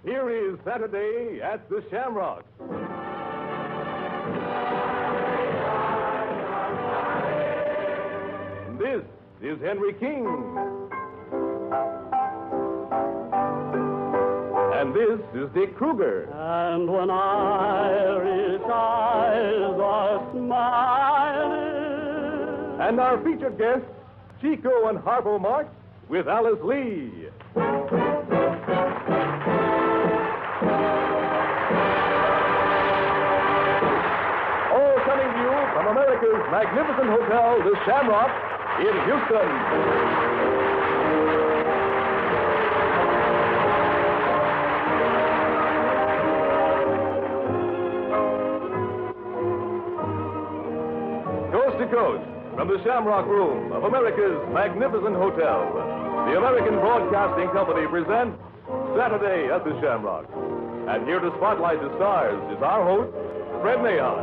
Here is Saturday at the Shamrock. This is Henry King. And this is Dick Kruger. And when Irish eyes are smiling. And our featured guests, Chico and Harpo Marx with Alice Lee. All coming to you from America's magnificent hotel, the Shamrock, in Houston. Coast to coast, from the Shamrock Room of America's magnificent hotel, the American Broadcasting Company presents Saturday at the Shamrock. And here to spotlight the stars is our host, Fred Mahon.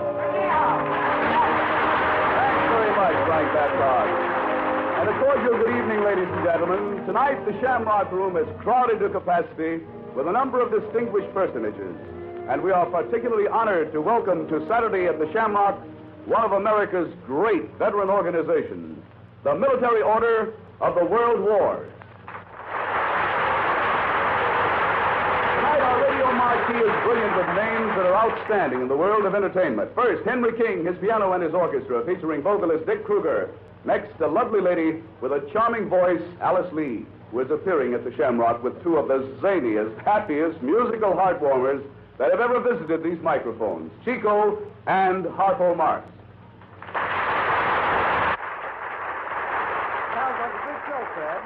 Thanks very much, Frank Babcock. And a cordial good evening, ladies and gentlemen. Tonight, the Shamrock Room is crowded to capacity with a number of distinguished personages. And we are particularly honored to welcome to Saturday at the Shamrock one of America's great veteran organizations, the Military Order of the World Wars. Tonight, our radio marquee is brilliant with names that are outstanding in the world of entertainment. First, Henry King, his piano and his orchestra, featuring vocalist Dick Kruger. Next, a lovely lady with a charming voice, Alice Lee, who is appearing at the Shamrock with two of the zaniest, happiest musical heartwarmers that have ever visited these microphones, Chico and Harpo Marx. Sounds like a good show, Fred.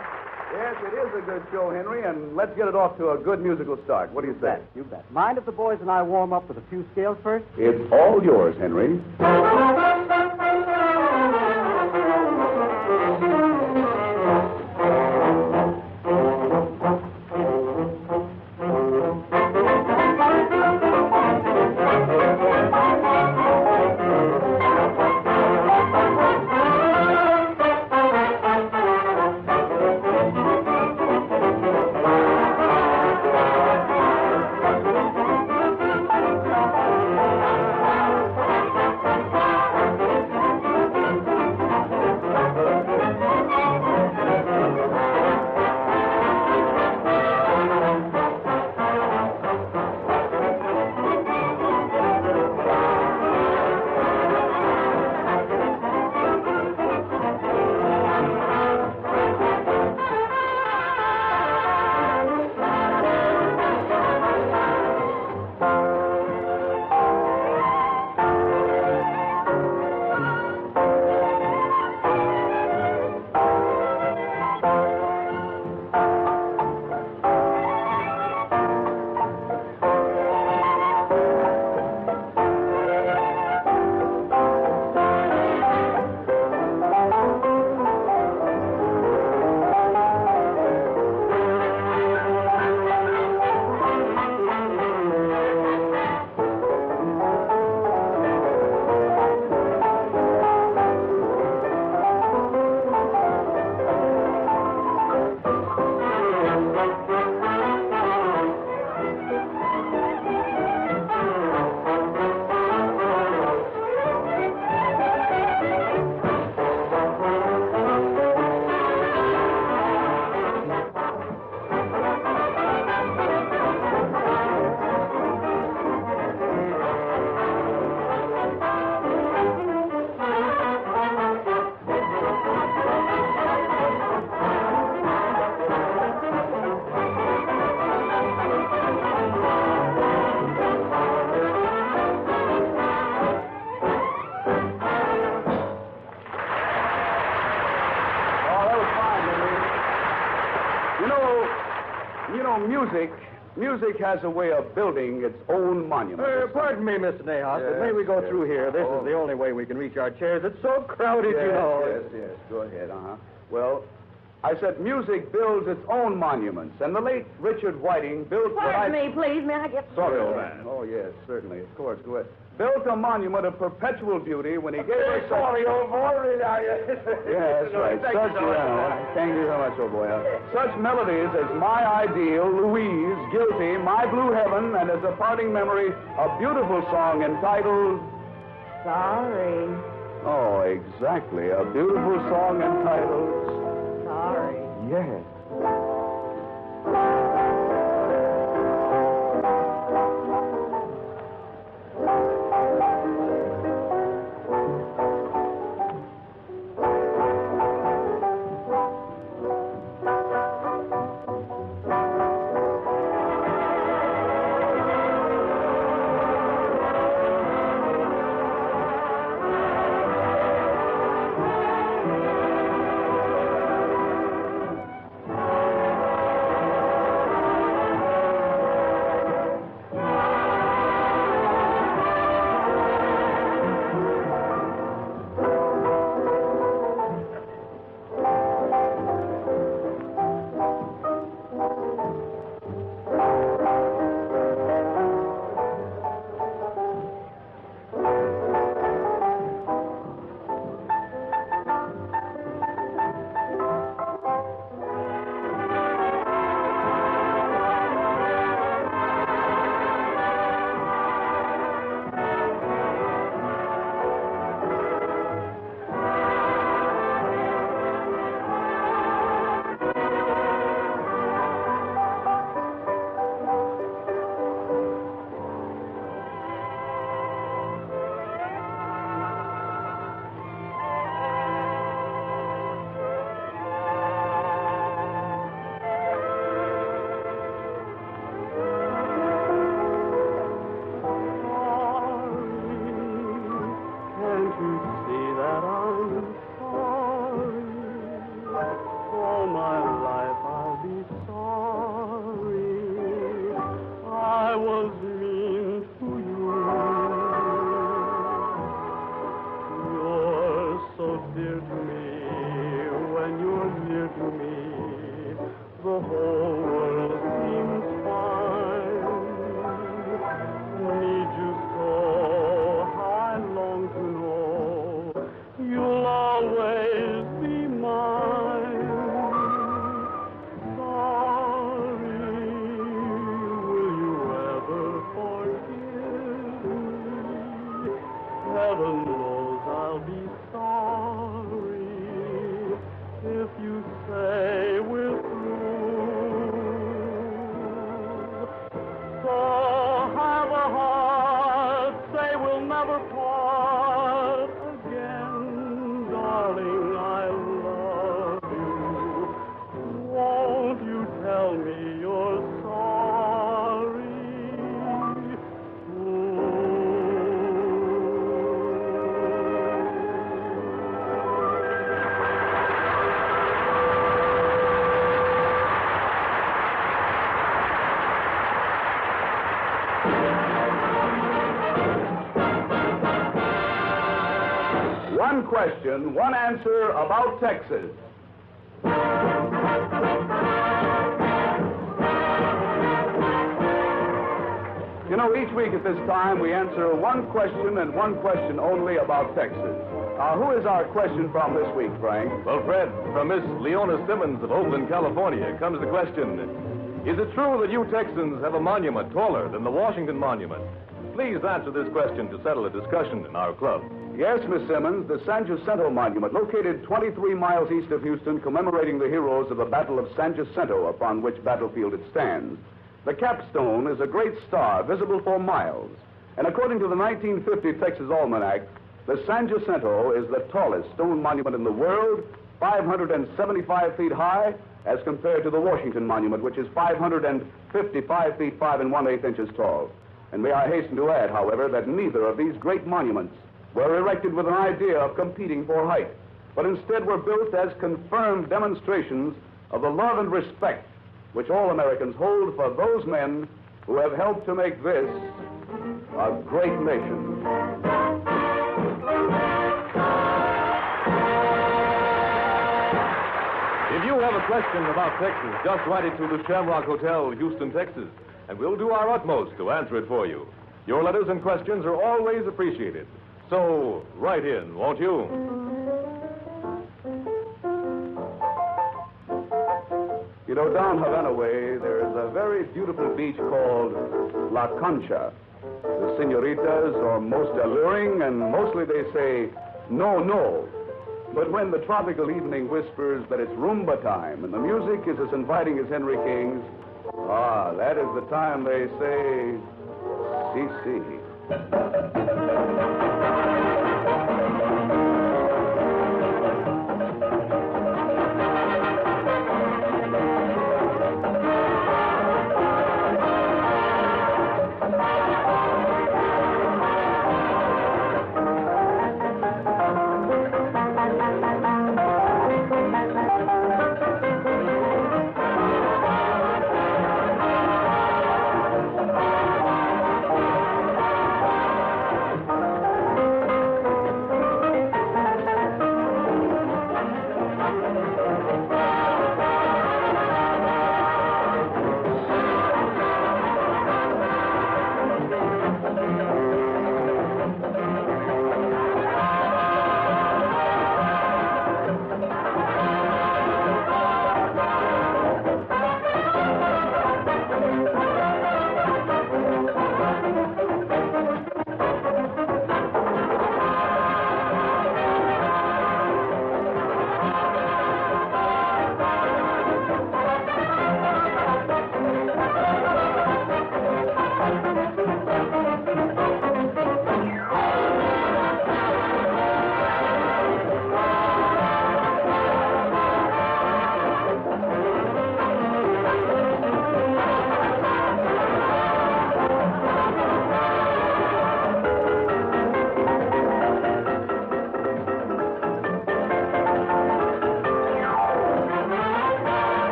Yes, it is a good show, Henry, and let's get it off to a good musical start. What do you say? You bet. Mind if the boys and I warm up with a few scales first? It's all yours, Henry. Music has a way of building its own monument. Pardon me, Mr. Nahas, but may we go through here? This Oh. is the only way we can reach our chairs. It's so crowded, you know. Yes. Go ahead, Well, I said music builds its own monuments, and the late Richard Whiting built... Pardon me, please. May I get... Sorry, old man. Oh, yes, certainly. Of course. Go ahead. built a monument of perpetual beauty when he gave us... Sorry, old boy. Yeah, that's right. Thank you so much, old boy. Such melodies as My Ideal, Louise, Guilty, My Blue Heaven, and as a parting memory, a beautiful song entitled... Sorry. Oh, exactly. A beautiful song entitled... Sorry. Yes. One question, one answer about Texas. You know, each week at this time, we answer one question and one question only about Texas. Who is our question from this week, Frank? Well, Fred, from Miss Leona Simmons of Oakland, California, comes the question, is it true that you Texans have a monument taller than the Washington Monument? Please answer this question to settle a discussion in our club. Yes, Miss Simmons, the San Jacinto Monument, located 23 miles east of Houston, commemorating the heroes of the Battle of San Jacinto, upon which battlefield it stands. The capstone is a great star visible for miles. And according to the 1950 Texas Almanac, the San Jacinto is the tallest stone monument in the world, 575 feet high, as compared to the Washington Monument, which is 555 feet 5 1/8 inches tall. And may I hasten to add, however, that neither of these great monuments were erected with an idea of competing for height, but instead were built as confirmed demonstrations of the love and respect which all Americans hold for those men who have helped to make this a great nation. If you have a question about Texas, just write it to the Shamrock Hotel, Houston, Texas, and we'll do our utmost to answer it for you. Your letters and questions are always appreciated. So, write in, won't you? You know, down Havana way, there is a very beautiful beach called La Concha. The senoritas are most alluring, and mostly they say, no, no. But when the tropical evening whispers that it's rumba time and the music is as inviting as Henry King's, that is the time they say, si, si.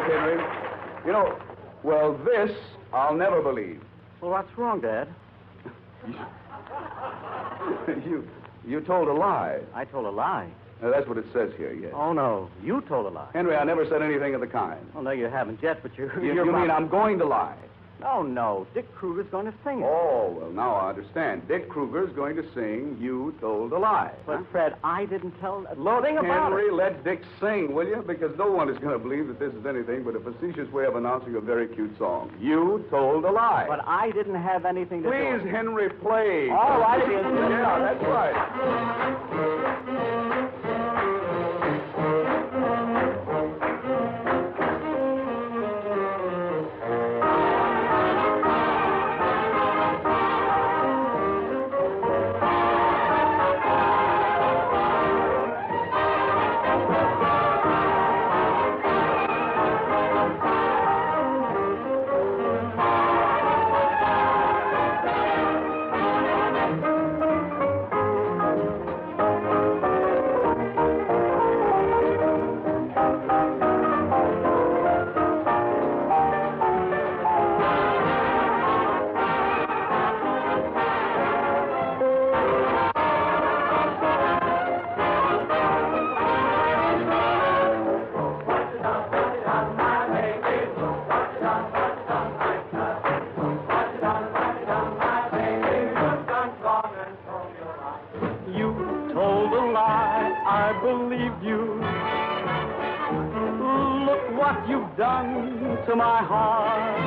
Henry. You know, well, this I'll never believe. Well, what's wrong, Dad? You told a lie. I told a lie. That's what it says here, yes. Oh, no. You told a lie. Henry, I never said anything of the kind. Well, no, you haven't yet, but You mean I'm going to lie? No, no. Dick Kruger's going to sing it. Oh, well, now I understand. Dick Kruger's going to sing You Told a Lie. But, Fred, I didn't tell loading about Henry, it. let Dick sing, will you? Because no one is going to believe that this is anything but a facetious way of announcing a very cute song. You Told a Lie. But I didn't have anything to do with it. Please, Henry, play. All right, it is. Yeah, that's right. You've done to my heart.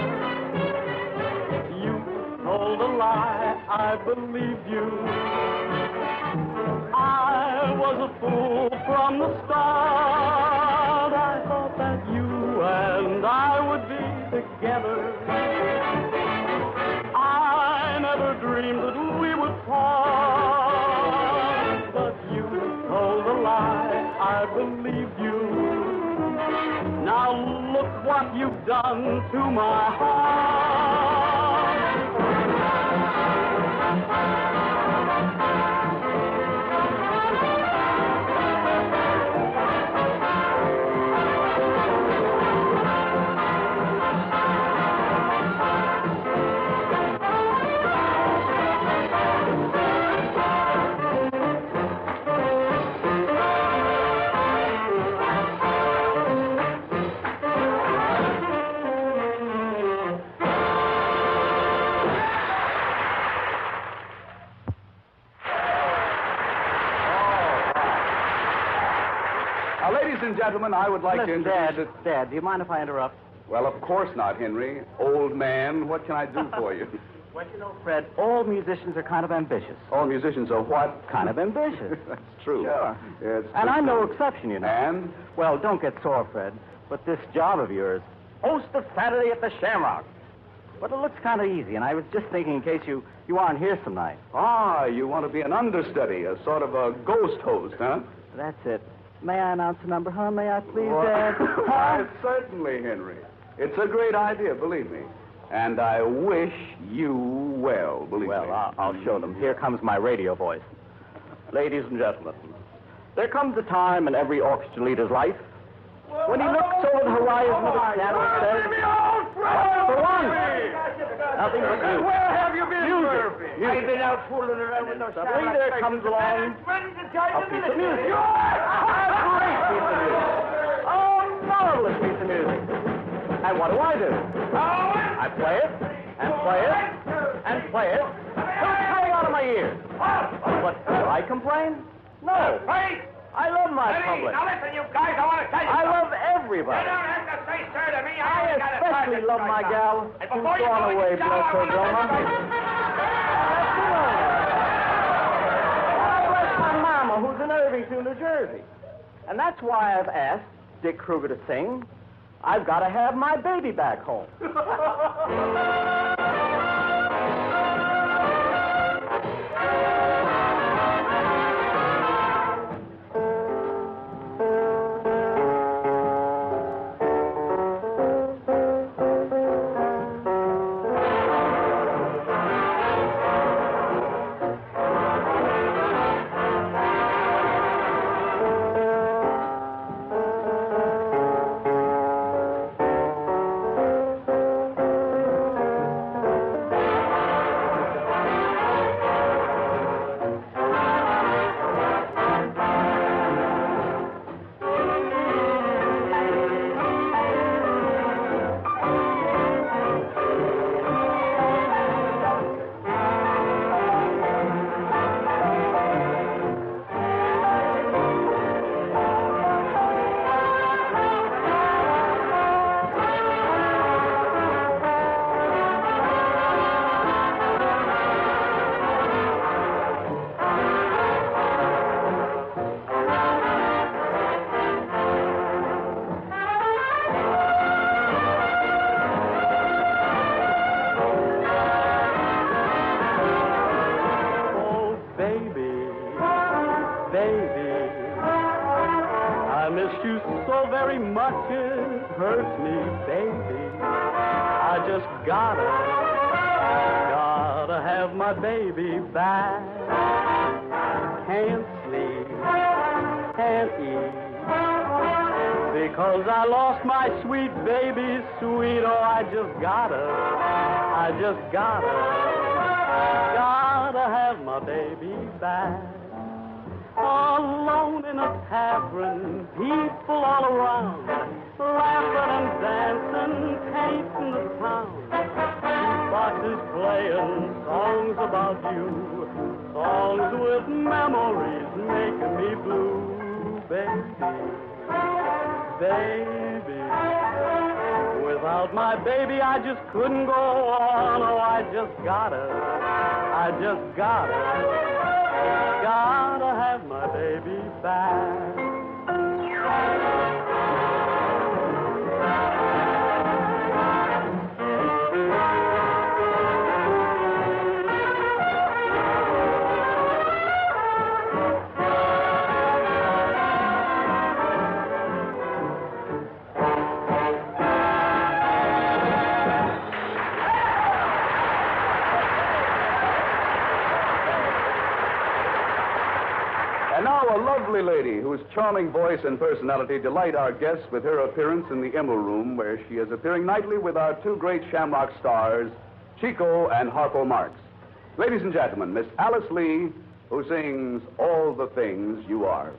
You told a lie, I believed you. I was a fool from the start. I thought that you and I would be together. I never dreamed that we would part. But you told a lie, I believed you. Now look what you've done to my heart. Now, ladies and gentlemen, I would like to Listen, introduce Dad, do you mind if I interrupt? Well, of course not, Henry. Old man, what can I do for you? Well, you know, Fred, all musicians are kind of ambitious. All musicians are what? Kind of ambitious. That's true. Sure. Yes. And I'm no exception, you know. And? Well, don't get sore, Fred, but this job of yours, host of Saturday at the Shamrock. But it looks kind of easy, and I was just thinking in case you aren't here some night. Ah, you want to be an understudy, a sort of a ghost host, huh? That's it. May I announce the number, huh? May I please, Well, Dad? Huh? certainly, Henry. It's a great idea, believe me. And I wish you well, believe me. Well, I'll show them. Here comes my radio voice. Ladies and gentlemen, there comes a time in every orchestra leader's life when he looks over the horizon of his piano and says, "What's the one?" Nothing but music. Where have you been, Murphy? Music. I've been out fooling around with no Suddenly there comes along a piece of music. A great piece of music. Oh, marvelous piece of music. And what do? I play it, and play it, and play it, till it's coming out of my ears. But do I complain? No. I love my public. Now listen, you guys, I want to tell you I something. love everybody. You don't have to say sir to me. I especially love my gal who's gone away, bless her, Wilma. I bless my mama, who's in Irvington, New Jersey. And that's why I've asked Dick Kruger to sing, "I've Got to Have My Baby Back Home." It hurts me, baby. I just gotta have my baby back. Can't sleep, can't eat, because I lost my sweet baby, sweet. Oh, I just gotta have my baby back. Alone in a tavern, people all around, laughing and dancing, painting the town. Boxes playing songs about you, songs with memories making me blue. Baby, baby, without my baby I just couldn't go on. Oh, I just gotta have my baby back. And now a lovely lady whose charming voice and personality delight our guests with her appearance in the Immel Room, where she is appearing nightly with our two great Shamrock stars, Chico and Harpo Marx. Ladies and gentlemen, Miss Alice Lee, who sings All the Things You Are.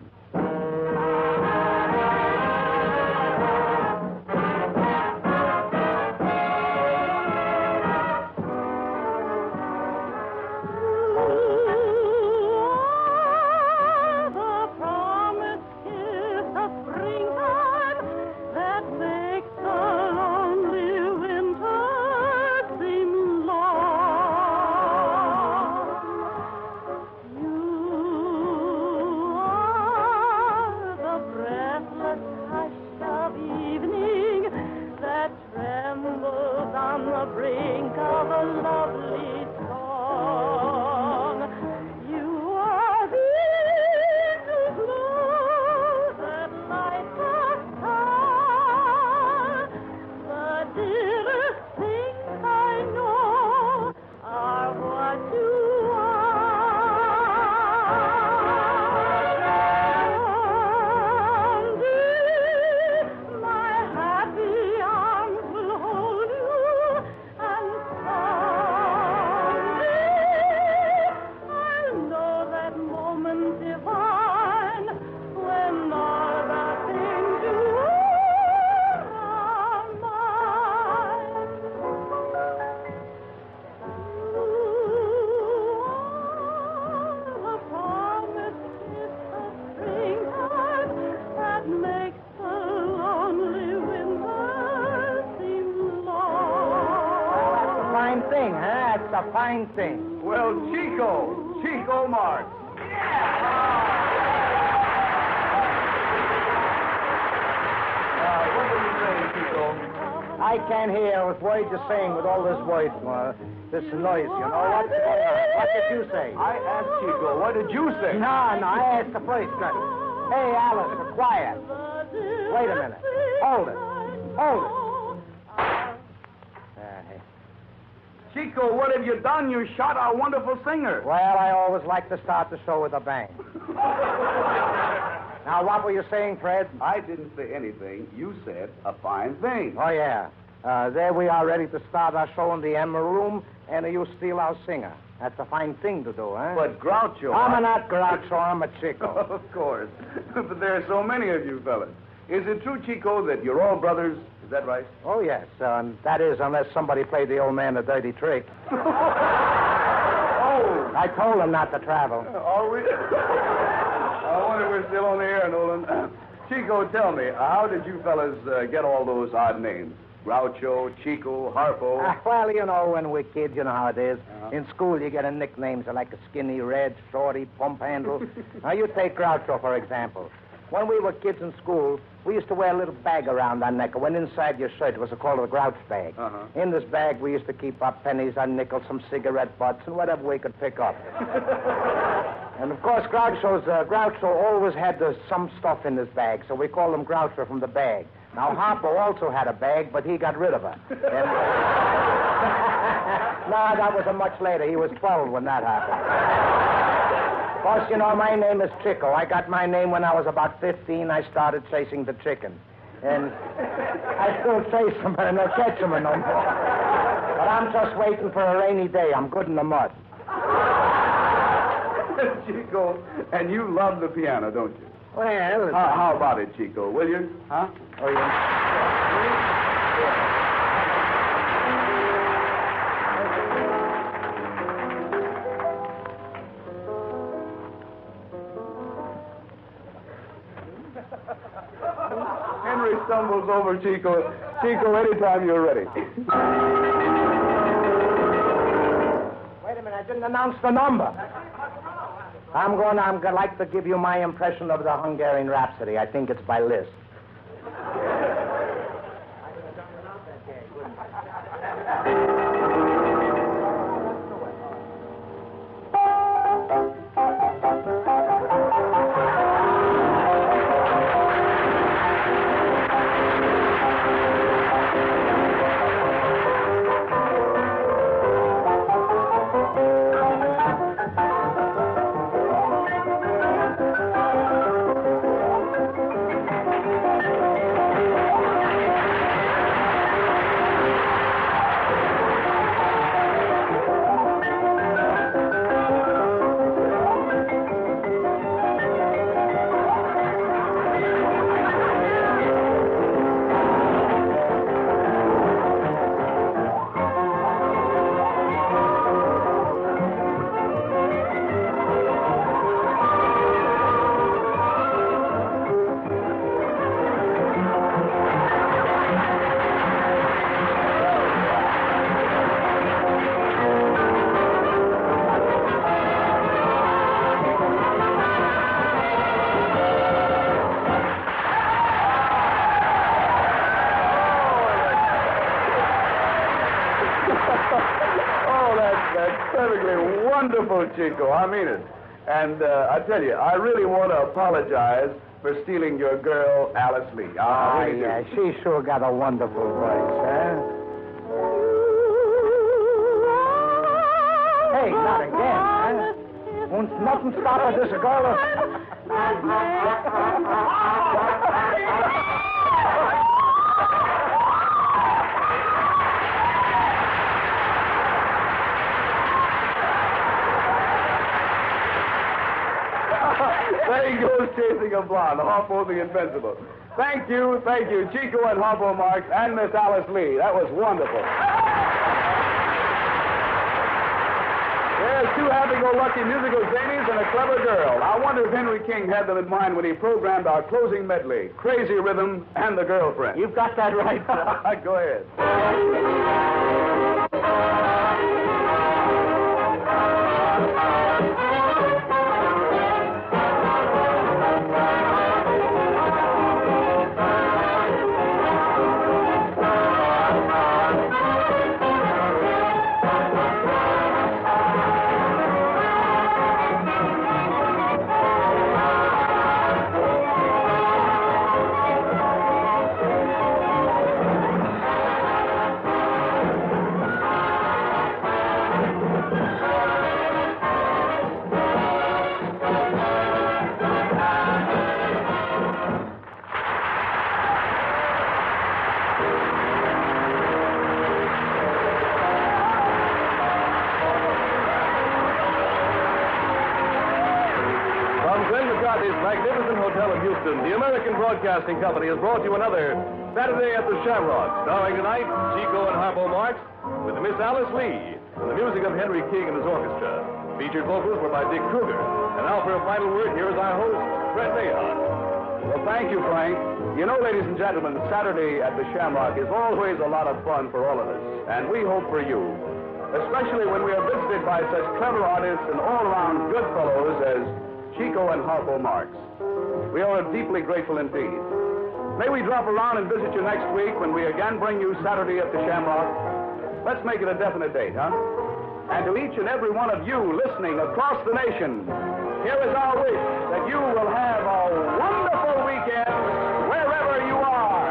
The promised kiss of spring. a fine thing. Well, Chico Marx. What were you saying, Chico? I can't hear what words you're saying with all this this noise, you know. What's going on? What did you say? I asked Chico, what did you say? No, I asked the first one. Hey, Alice, quiet. Wait a minute. Hold it. Chico, what have you done? You shot our wonderful singer. Well, I always like to start the show with a bang. Now, what were you saying, Fred? I didn't say anything. You said a fine thing. Oh, yeah. There we are ready to start our show in the Emma Room, and you steal our singer. That's a fine thing to do, huh? But Groucho... I'm not Groucho, I'm a Chico. Of course. But there are so many of you fellas. Is it true, Chico, that you're all brothers? Is that right? Oh, yes. That is, unless somebody played the old man a dirty trick. Oh! I told him not to travel. Are we? I wonder if we're still on the air, Nolan. Chico, tell me, how did you fellas get all those odd names? Groucho, Chico, Harpo. Well, you know, when we're kids, you know how it is. In school, you get a nicknames like a Skinny Red, Shorty, Pump Handle. Now, you take Groucho, for example. When we were kids in school, we used to wear a little bag around our neck, and when inside your shirt was called a grouch bag. In this bag, we used to keep our pennies, our nickels, some cigarette butts, and whatever we could pick up. And, of course, Groucho always had some stuff in his bag, so we called him Groucho from the bag. Now, Harpo also had a bag, but he got rid of her. And... No, that was much later. He was 12 when that happened. Of course, you know, my name is Chico. I got my name when I was about 15. I started chasing the chicken. And I still chase them, but I don't catch them no more. But I'm just waiting for a rainy day. I'm good in the mud. Chico, and you love the piano, don't you? Well... How about it, Chico? Will you? Huh? Oh, yeah. Henry stumbles over Chico. Chico, anytime you're ready. Wait a minute, I didn't announce the number. I'm going to like to give you my impression of the Hungarian Rhapsody. I think it's by Liszt. Perfectly wonderful, Chico. I mean it. And I tell you, I really want to apologize for stealing your girl, Alice Lee. Really yeah, she sure got a wonderful voice, huh? Hey, not again, huh? Won't nothing stop her, this girl. There he goes chasing a blonde, Harpo the Invincible. Thank you, Chico and Harpo Marx and Miss Alice Lee. That was wonderful. There's two happy-go-lucky musical zanies and a clever girl. I wonder if Henry King had them in mind when he programmed our closing medley, Crazy Rhythm and the Girlfriend. You've got that right. Go ahead. magnificent hotel in Houston, the American Broadcasting Company has brought you another Saturday at the Shamrock, starring tonight Chico and Harpo Marx with Miss Alice Lee and the music of Henry King and his orchestra. Featured vocals were by Dick Kruger. And now for a final word, here is our host, Fred Mayhart. Well, thank you, Frank. You know, ladies and gentlemen, Saturday at the Shamrock is always a lot of fun for all of us, and we hope for you, especially when we are visited by such clever artists and all-around good fellows as Chico and Harpo Marx. We are deeply grateful indeed. May we drop around and visit you next week when we again bring you Saturday at the Shamrock. Let's make it a definite date, huh? And to each and every one of you listening across the nation, here is our wish that you will have a wonderful weekend wherever you are.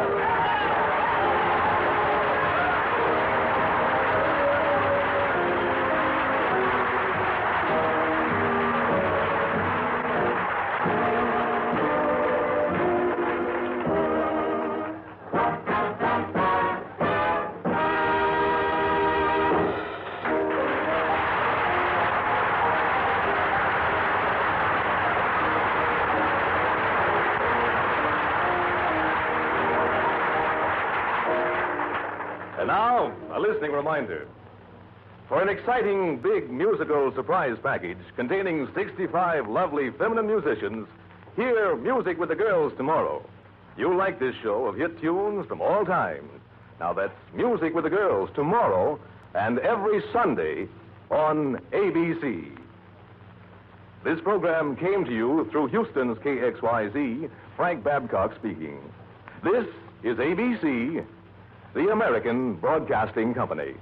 And now, a listening reminder. For an exciting, big musical surprise package containing 65 lovely feminine musicians, hear Music with the Girls tomorrow. You'll like this show of hit tunes from all times. Now that's Music with the Girls tomorrow and every Sunday on ABC. This program came to you through Houston's KXYZ, Frank Babcock speaking. This is ABC, the American Broadcasting Company.